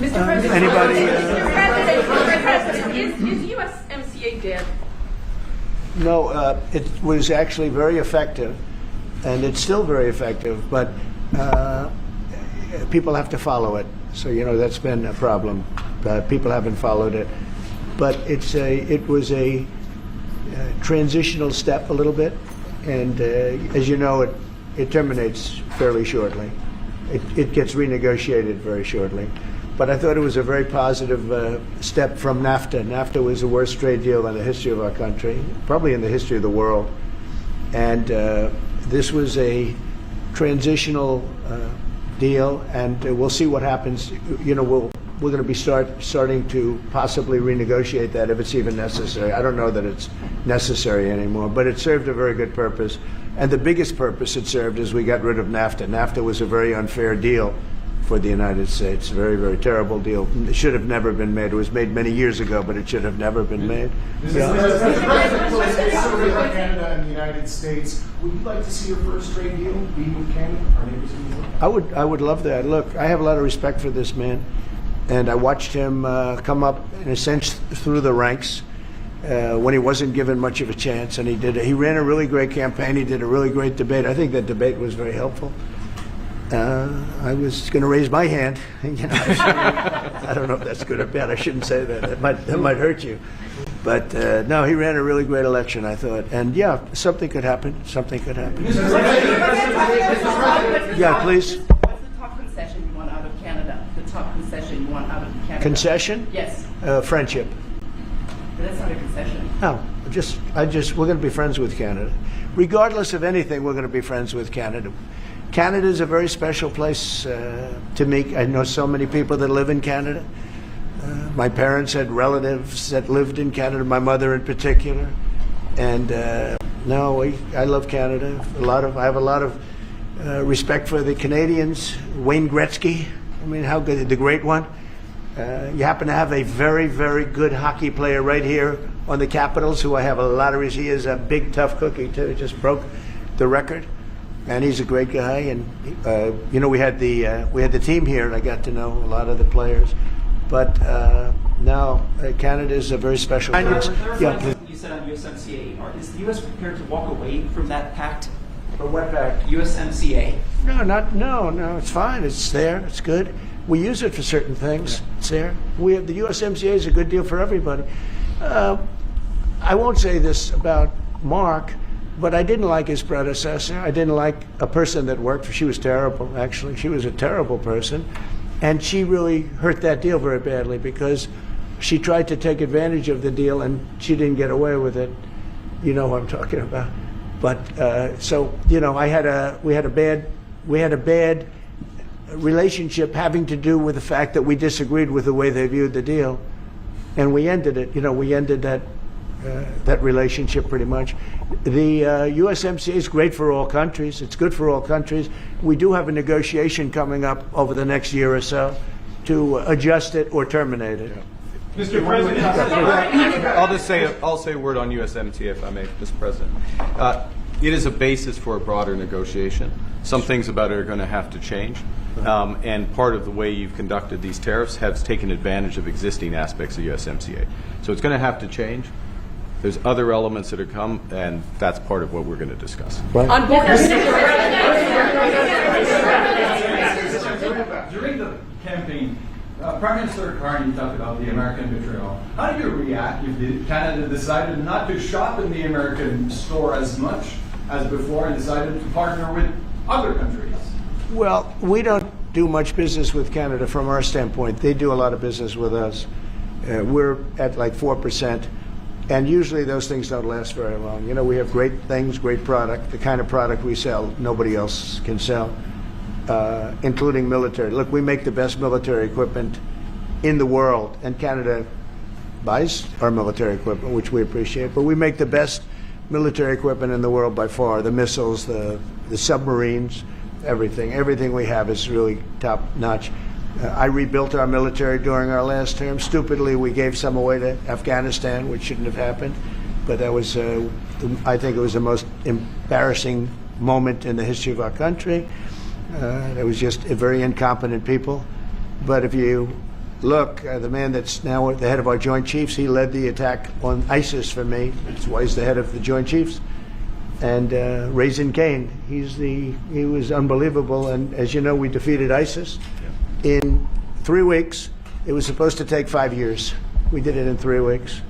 Mr. President, Anybody? Mr. President, is USMCA dead? No, it was actually very effective, and it's still very effective, but people have to follow it. So, that's been a problem. People haven't followed it. But it was a transitional step a little bit, and as you know, it terminates fairly shortly. It gets renegotiated very shortly. But I thought it was a very positive step from NAFTA. NAFTA was the worst trade deal in the history of our country, probably in the history of the world. And this was a transitional deal, and we'll see what happens. We're going to be starting to possibly renegotiate that if it's even necessary. I don't know that it's necessary anymore, but it served a very good purpose. And the biggest purpose it served is we got rid of NAFTA. NAFTA was a very unfair deal for the United States. Very, very terrible deal. It should have never been made. It was made many years ago, but it should have never been made. Canada and the United States, would you like to see your first trade deal be with Canada, our neighbors in the world? I would love that. Look, I have a lot of respect for this man, and I watched him come up in a sense through the ranks when he wasn't given much of a chance, and he ran a really great campaign. He did a really great debate. I think that debate was very helpful. I was going to raise my hand. I don't know if that's good or bad. I shouldn't say that. That might hurt you. But no, he ran a really great election, I thought. And yeah, something could happen. Something could happen. Yeah, please. What's the top concession you want out of Canada? The top concession you want out of Canada? Concession? Yes. Friendship. But that's not a concession. No, we're going to be friends with Canada. Regardless of anything, we're going to be friends with Canada. Canada is a very special place to me. I know so many people that live in Canada. My parents had relatives that lived in Canada, my mother in particular. And I love Canada. I have a lot of respect for the Canadians. Wayne Gretzky, how good, the great one. You happen to have a very, very good hockey player right here on the Capitals, who I have a lot of. He is a big, tough cookie too. He just broke the record, and he's a great guy. And we had the team here, and I got to know a lot of the players. But now Canada is a very special place. Yeah. You said on USMCA, is the U.S. prepared to walk away from that pact? From what pact? USMCA. No. It's fine. It's there. It's good. We use it for certain things. Yeah. It's there. The USMCA is a good deal for everybody. I won't say this about Mark, but I didn't like his predecessor. I didn't like a person that worked for. She was terrible, actually. She was a terrible person. And she really hurt that deal very badly because she tried to take advantage of the deal and she didn't get away with it. You know what I'm talking about. But we had a bad relationship having to do with the fact that we disagreed with the way they viewed the deal, and we ended it. We ended that relationship pretty much. The USMCA is great for all countries. It's good for all countries. We do have a negotiation coming up over the next year or so to adjust it or terminate it. Yeah. Mr. President, I'll say a word on USMCA if I may, Mr. President. It is a basis for a broader negotiation. Some things about it are going to have to change. And part of the way you've conducted these tariffs has taken advantage of existing aspects of USMCA. So it's going to have to change. There's other elements that are come, and that's part of what we're going to discuss. Right. During the campaign, Prime Minister Carney talked about the American betrayal. How do you react if Canada decided not to shop in the American store as much as before and decided to partner with other countries? Well, we don't do much business with Canada from our standpoint. They do a lot of business with us. We're at like 4%, and usually those things don't last very long. We have great things, great product. The kind of product we sell, nobody else can sell, including military. Look, we make the best military equipment in the world, and Canada buys our military equipment, which we appreciate, but we make the best military equipment in the world by far. The missiles, the submarines, everything we have is really top notch. I rebuilt our military during our last term. Stupidly, we gave some away to Afghanistan, which shouldn't have happened. But that was, I think it was the most embarrassing moment in the history of our country. It was just very incompetent people. But if you look, the man that's now the head of our Joint Chiefs, he led the attack on ISIS for me. That's why he's the head of the Joint Chiefs. And Raising Cane, he was unbelievable. And as you know, we defeated ISIS in 3 weeks. It was supposed to take 5 years. We did it in 3 weeks.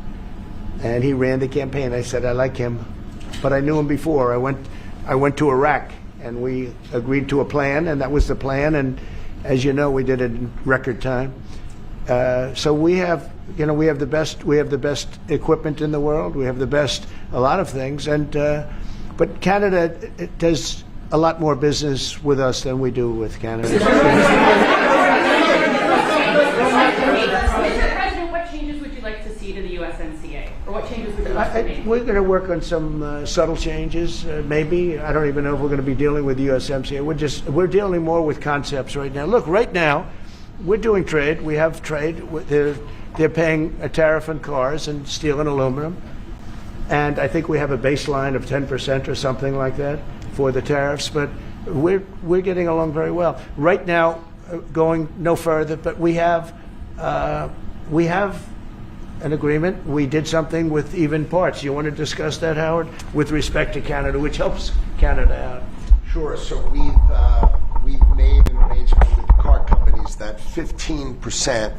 And he ran the campaign. I said, I like him. But I knew him before. I went to Iraq, and we agreed to a plan, and that was the plan. And as you know, we did it in record time. So we have the best equipment in the world. We have the best, a lot of things. And but Canada does a lot more business with us than we do with Canada. Mr. President, what changes would you like to see to the USMCA? Or what changes would you like to make? We're going to work on some subtle changes, maybe. I don't even know if we're going to be dealing with the USMCA. We're dealing more with concepts right now. Look, right now, we're doing trade. We have trade. They're paying a tariff on cars and steel and aluminum. And I think we have a baseline of 10% or something like that for the tariffs. But we're getting along very well. Right now, going no further, but we have an agreement. We did something with even parts. You want to discuss that, Howard, with respect to Canada, which helps Canada out? Sure. So we've made an arrangement with the car companies that 15%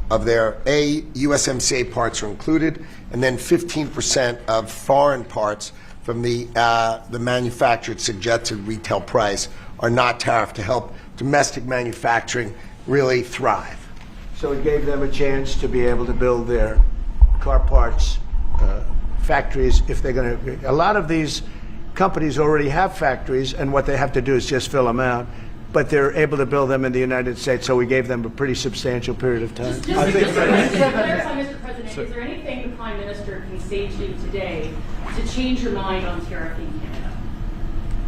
of their USMCA parts are included, and then 15% of foreign parts from the manufactured suggested retail price are not tariffed to help domestic manufacturing really thrive. So it gave them a chance to be able to build their car parts factories if they're going to. A lot of these companies already have factories, and what they have to do is just fill them out. But they're able to build them in the United States, so we gave them a pretty substantial period of time. Just to clarify, Mr. President, is there anything the Prime Minister can say to you today to change your mind on tariffing Canada?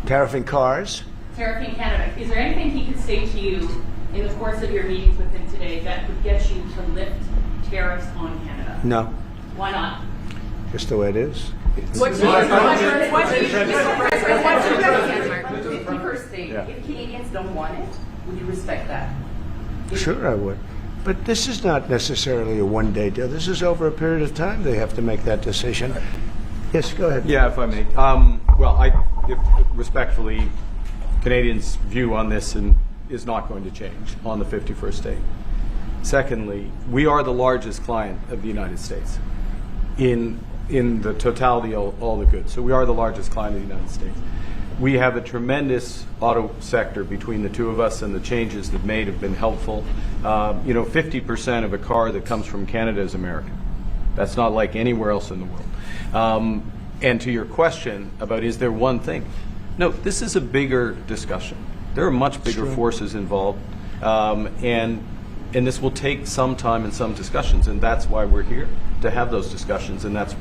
Tariffing cars? Tariffing Canada. Is there anything he could say to you in the course of your meetings with him today that would get you to lift tariffs on Canada? No. Why not? Just the way it is. Let me first say, if Canadians don't want it, would you respect that? Sure, I would. But this is not necessarily a one-day deal. This is over a period of time they have to make that decision. Yes, go ahead. Yeah, if I may. Respectfully, Canadians' view on this is not going to change on the 51st day. Secondly, we are the largest client of the United States in the totality of all the goods. So we are the largest client of the United States. We have a tremendous auto sector between the two of us, and the changes they've made have been helpful. 50% of a car that comes from Canada is American. That's not like anywhere else in the world. And to your question about is there one thing? No, this is a bigger discussion. There are much bigger forces involved, and this will take some time and some discussions, and that's why we're here, to have those discussions, and that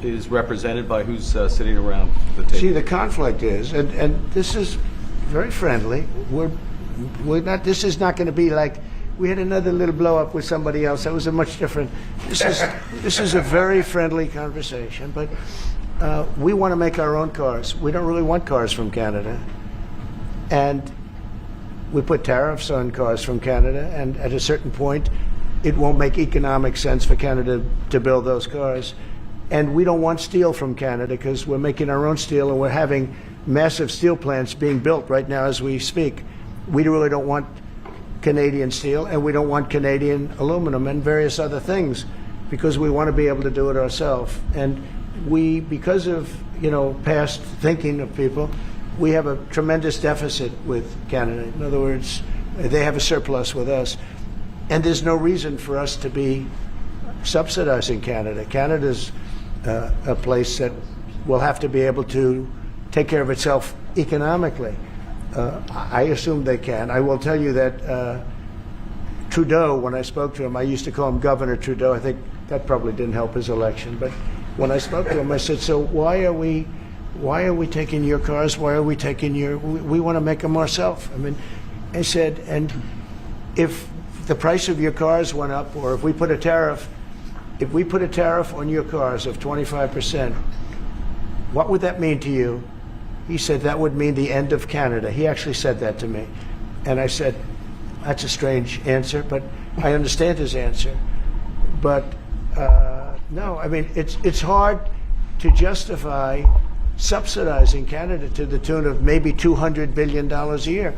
is represented by who's sitting around the table. See, the conflict is, and this is very friendly. We're not. This is not going to be like we had another little blow up with somebody else. That was a much different. This is a very friendly conversation. But we want to make our own cars. We don't really want cars from Canada, and we put tariffs on cars from Canada. And at a certain point, it won't make economic sense for Canada to build those cars. And we don't want steel from Canada because we're making our own steel, and we're having massive steel plants being built right now as we speak. We really don't want Canadian steel, and we don't want Canadian aluminum and various other things because we want to be able to do it ourselves. And we, because of past thinking of people, we have a tremendous deficit with Canada. In other words, they have a surplus with us. And there's no reason for us to be subsidizing Canada. Canada's a place that will have to be able to take care of itself economically. I assume they can. I will tell you that Trudeau, when I spoke to him, I used to call him Governor Trudeau. I think that probably didn't help his election. But when I spoke to him, I said, so why are we taking your cars? Why are we taking we want to make them ourselves. I mean, I said, and if the price of your cars went up, or if we put a tariff on your cars of 25%, what would that mean to you? He said that would mean the end of Canada. He actually said that to me. And I said, that's a strange answer, but I understand his answer, but no, I mean, it's hard to justify subsidizing Canada to the tune of maybe $200 billion a year.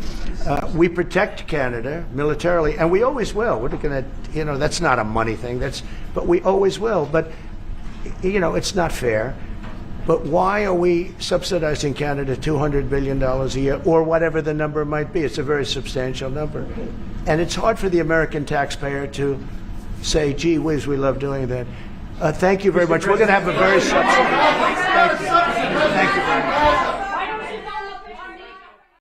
We protect Canada militarily, and we always will. We're going to, that's not a money thing. But we always will. But, it's not fair. But why are we subsidizing Canada $200 billion a year, or whatever the number might be? It's a very substantial number. And it's hard for the American taxpayer to say, gee whiz, we love doing that. Thank you very much. We're going to have a very substantial. Thank you. Thank you very much.